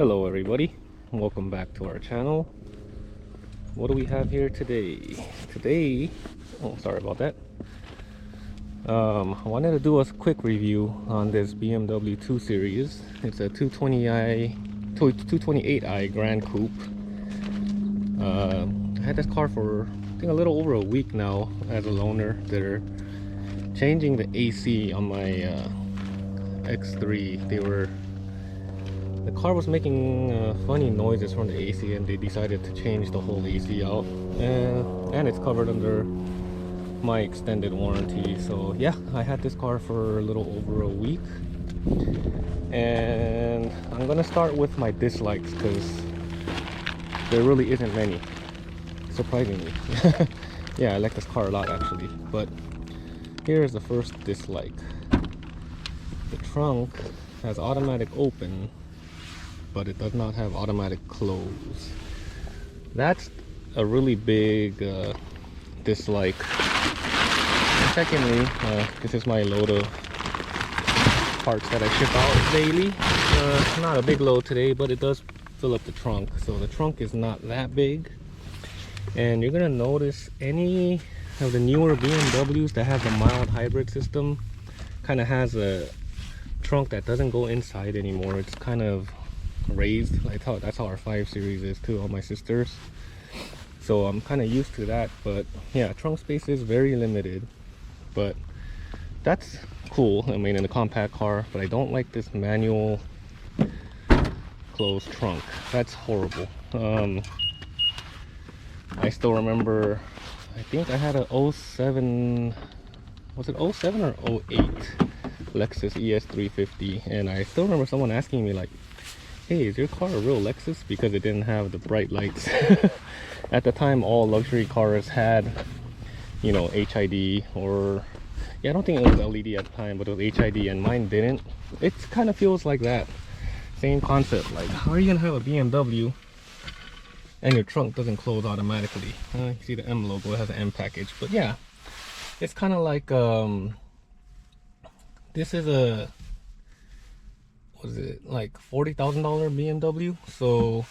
Hello everybody, welcome back to our channel. What do we have here today? Oh, sorry about that. I wanted to do a quick review on this BMW 2 Series. It's a 228i Gran Coupe. I had this car for I think a little over a week now as a loaner. They're changing the AC on my X3. The car was making funny noises from the AC, and they decided to change the whole AC out, and it's covered under my extended warranty. So yeah, I had this car for a little over a week, and I'm gonna start with my dislikes because there really isn't many, surprisingly. Yeah, I like this car a lot actually, but here's the first dislike. The trunk has automatic open, but it does not have automatic close. That's a really big dislike. And secondly, this is my load of parts that I ship out daily. Not a big load today, but it does fill up the trunk. So the trunk is not that big. And you're gonna notice any of the newer BMWs that have the mild hybrid system kind of has a trunk that doesn't go inside anymore. It's kind of raised. That's how our 5 Series is too, all my sisters. So I'm kind of used to that, but yeah, trunk space is very limited, but that's cool. I mean, in a compact car, but I don't like this manual closed trunk. That's horrible. I still remember, I think I had a 07, was it 07 or 08 Lexus ES350, and I still remember someone asking me like, hey, is your car a real Lexus? Because it didn't have the bright lights. At the time, all luxury cars had, you know, HID, or yeah, I don't think it was LED at the time, but it was HID, and mine didn't. It kind of feels like that same concept. Like, how are you gonna have a BMW and your trunk doesn't close automatically? You see the M logo, it has an M package, but yeah, it's kind of like this is a, what is it, like $40,000 BMW. So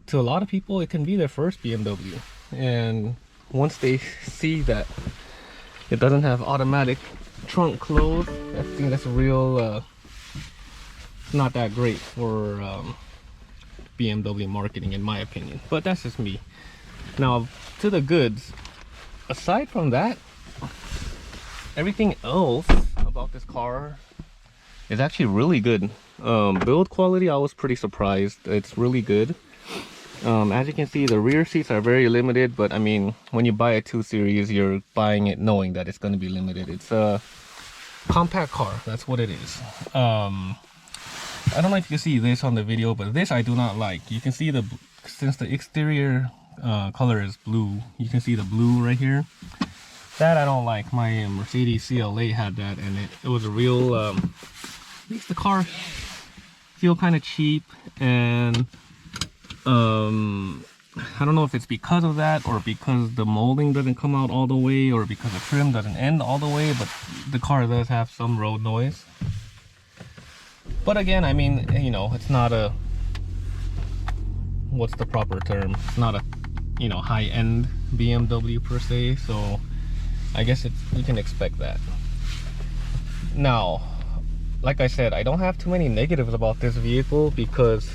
to a lot of people, it can be their first BMW, and once they see that it doesn't have automatic trunk close, I think that's a real not that great for BMW marketing, in my opinion. But that's just me. Now to the goods. Aside from that, everything else about this car is actually really good. Build quality, I was pretty surprised. It's really good. As you can see, the rear seats are very limited, but I mean, when you buy a 2 Series, you're buying it knowing that it's going to be limited. It's a compact car, that's what it is. I don't know if you can see this on the video, but this I do not like. You can see since the exterior color is blue, you can see the blue right here. That I don't like. My Mercedes CLA had that, and it was a real makes the car feel kind of cheap, and I don't know if it's because of that, or because the molding doesn't come out all the way, or because the trim doesn't end all the way, but the car does have some road noise. But again, I mean, you know, it's not a, what's the proper term, it's not a, you know, high-end BMW per se, so I guess you can expect that. Now, like I said, I don't have too many negatives about this vehicle, because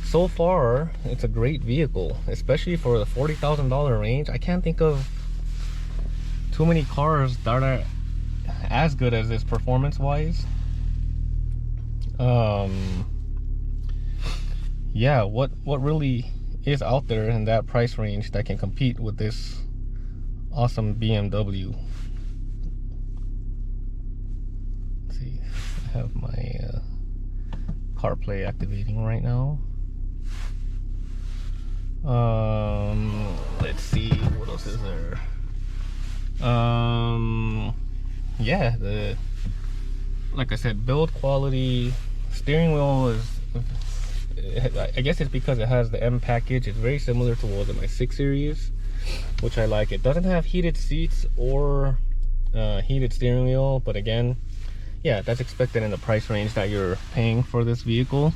so far it's a great vehicle, especially for the $40,000 range. I can't think of too many cars that are as good as this performance wise. Yeah, what really is out there in that price range that can compete with this awesome BMW? Let's see, I have my CarPlay activating right now. Let's see, what else is there? Yeah, like I said, build quality, steering wheel is, I guess it's because it has the M package. It's very similar to what was in my 6 Series, which I like. It doesn't have heated seats or heated steering wheel, but again, yeah, that's expected in the price range that you're paying for this vehicle.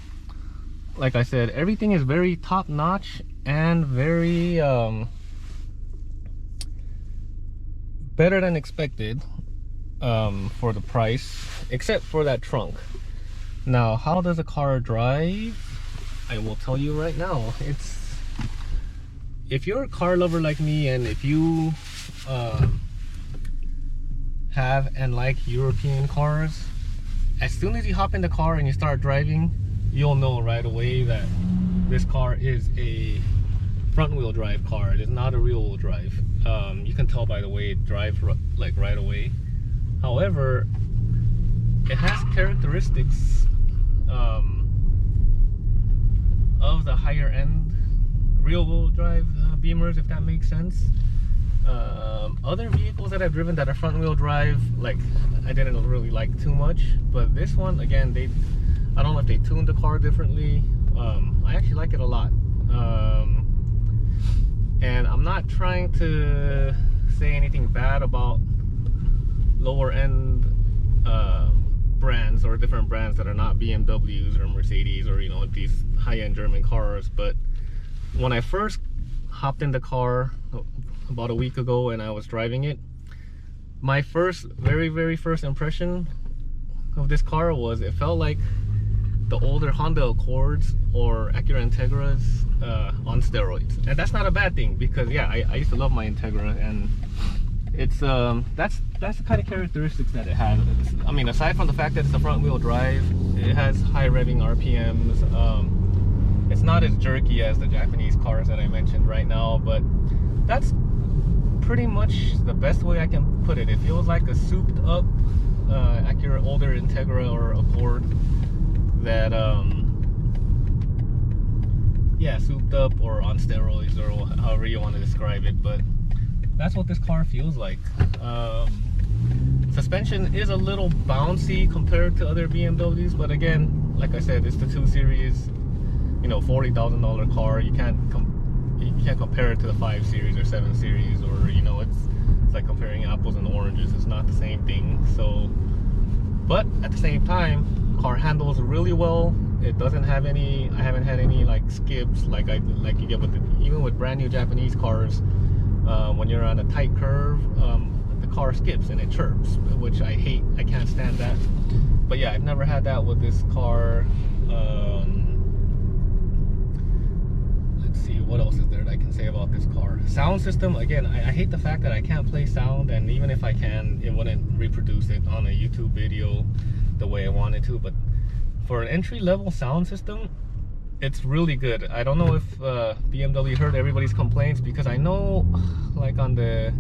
Like I said, everything is very top notch and very better than expected for the price, except for that trunk. Now, how does a car drive? I will tell you right now. If you're a car lover like me, and if you have and like European cars, as soon as you hop in the car and you start driving, you'll know right away that this car is a front wheel drive car. It is not a rear wheel drive. You can tell by the way it drives like right away. However, it has characteristics of the higher end rear wheel drive Beamers, if that makes sense. Other vehicles that I've driven that are front wheel drive, like, I didn't really like too much, but this one, again, I don't know if they tuned the car differently. I actually like it a lot. And I'm not trying to say anything bad about lower end brands or different brands that are not BMWs or Mercedes or, you know, these high-end German cars, but when I first hopped in the car about a week ago and I was driving it, my very first impression of this car was it felt like the older Honda Accords or Acura Integras on steroids. And that's not a bad thing, because yeah, I used to love my Integra, and it's that's the kind of characteristics that it has. I mean, aside from the fact that it's a front wheel drive, it has high revving RPMs. It's not as jerky as the Japanese cars that I mentioned right now, but that's pretty much the best way I can put it. It feels like a souped up Acura older Integra or Accord that yeah, souped up or on steroids, or however you want to describe it, but that's what this car feels like. Suspension is a little bouncy compared to other BMWs, but again, like I said, it's the 2 Series, you know, $40,000 car. You can't compare it to the 5 Series or 7 Series, or, you know, it's like comparing apples and oranges. It's not the same thing. So, but at the same time, car handles really well. It doesn't have any, I haven't had any like skips like you get with even with brand new Japanese cars. When you're on a tight curve, the car skips and it chirps, which I hate. I can't stand that. But yeah, I've never had that with this car. Let's see, what else is there that I can say about this car? Sound system, again, I hate the fact that I can't play sound, and even if I can, it wouldn't reproduce it on a YouTube video the way I wanted to. But for an entry-level sound system, it's really good. I don't know if BMW heard everybody's complaints, because I know like on the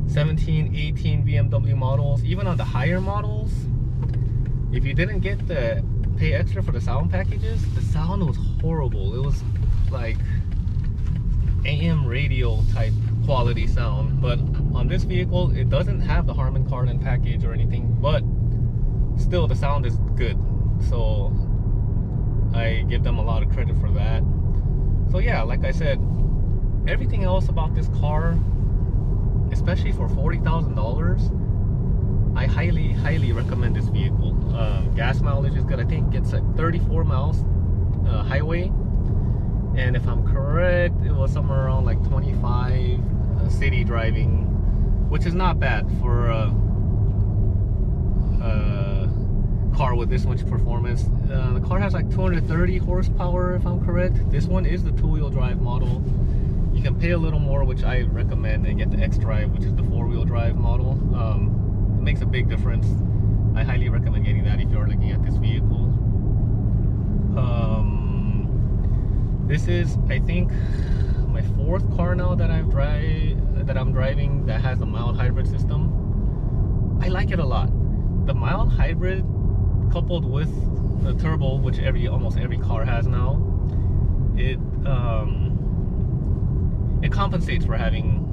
17, 18 BMW models, even on the higher models, if you didn't get the pay extra for the sound packages, the sound was horrible. It was like AM radio type quality sound. But on this vehicle, it doesn't have the Harman Kardon package or anything, but still the sound is good. So I give them a lot of credit for that. So yeah, like I said, everything else about this car, especially for $40,000, I highly recommend this vehicle. Gas mileage is good. I think it's like 34 miles highway, and if I'm correct, it was somewhere around like 25 city driving, which is not bad for a car with this much performance. The car has like 230 horsepower, if I'm correct. This one is the 2-wheel drive model. You can pay a little more, which I recommend, and get the X-Drive, which is the 4-wheel drive model. It makes a big difference. I highly recommend getting that if you're looking at this vehicle. This is, I think, my 4th car now that I'm driving that has a mild hybrid system. I like it a lot. The mild hybrid coupled with the turbo, which almost every car has now, it compensates for having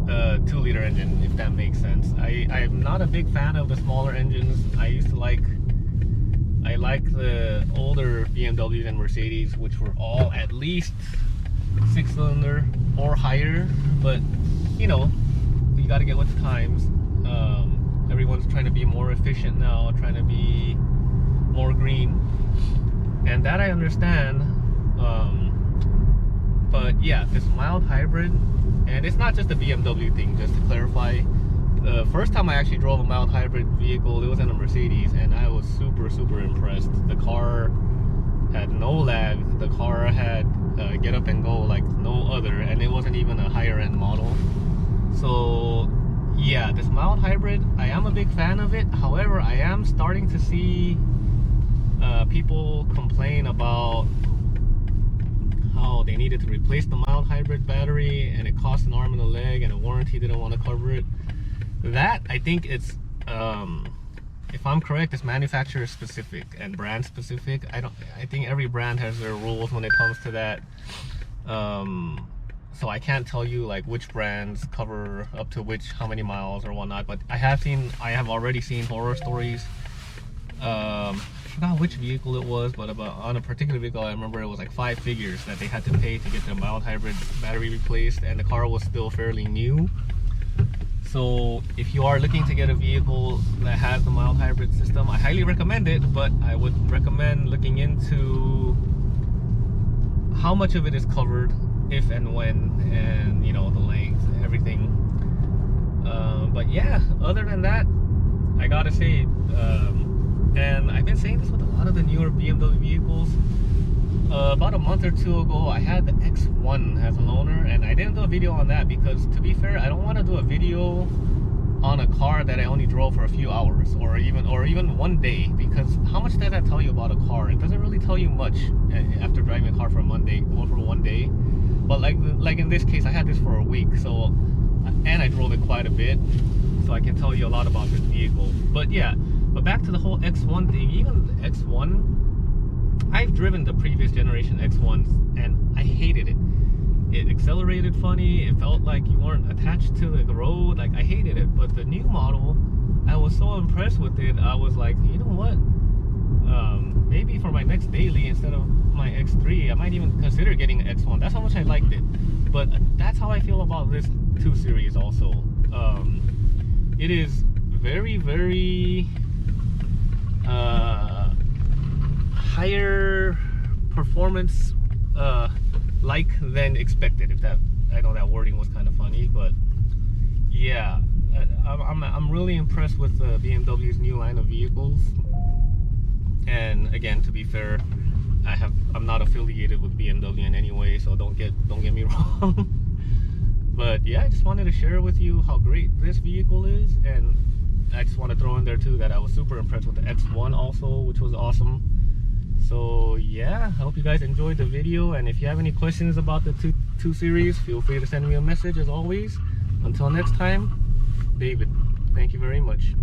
a 2-liter engine, if that makes sense. I'm not a big fan of the smaller engines. I like the older BMWs and Mercedes, which were all at least 6-cylinder or higher, but you know, you got to get with the times. Everyone's trying to be more efficient now, trying to be more green, and that I understand. But yeah, this mild hybrid, and it's not just a BMW thing, just to clarify. The first time I actually drove a mild hybrid vehicle, it was in a Mercedes, and I was super impressed. The car had no lag, the car had get up and go like no other, and it wasn't even a higher end model. So yeah, this mild hybrid, I am a big fan of it. However, I am starting to see people complain about how they needed to replace the mild hybrid battery and it cost an arm and a leg and a warranty didn't want to cover it. That, I think it's if I'm correct, it's manufacturer specific and brand specific. I think every brand has their rules when it comes to that. So I can't tell you like which brands cover up to how many miles or whatnot, but I have already seen horror stories. I forgot which vehicle it was, but on a particular vehicle, I remember it was like 5 figures that they had to pay to get the mild hybrid battery replaced, and the car was still fairly new. So if you are looking to get a vehicle that has the mild hybrid system, I highly recommend it, but I would recommend looking into how much of it is covered, if and when, and you know, the length, everything. But yeah, other than that, I gotta say, and I've been saying this with a lot of the newer BMW vehicles. About a month or two ago, I had the X1 as a loaner, and I didn't do a video on that because, to be fair, I don't want to do a video on a car that I only drove for a few hours or even one day, because how much does that tell you about a car? It doesn't really tell you much after driving a car for one day. But like in this case, I had this for a week, so, and I drove it quite a bit, so I can tell you a lot about this vehicle. But yeah, but back to the whole X1 thing. Even the X1, I've driven the previous generation X1s and I hated it. It accelerated funny, it felt like you weren't attached to the road, like I hated it. But the new model, I was so impressed with it, I was like, you know what, maybe for my next daily, instead of my X3, I might even consider getting an X1. That's how much I liked it. But that's how I feel about this 2 Series also. It is very higher performance like than expected, if that, I know that wording was kind of funny, but yeah, I'm really impressed with BMW's new line of vehicles. And again, to be fair, I'm not affiliated with BMW in any way, so don't get me wrong. But yeah, I just wanted to share with you how great this vehicle is, and I just want to throw in there too that I was super impressed with the X1 also, which was awesome. So yeah, I hope you guys enjoyed the video, and if you have any questions about the 2 Series, feel free to send me a message as always. Until next time, David, thank you very much.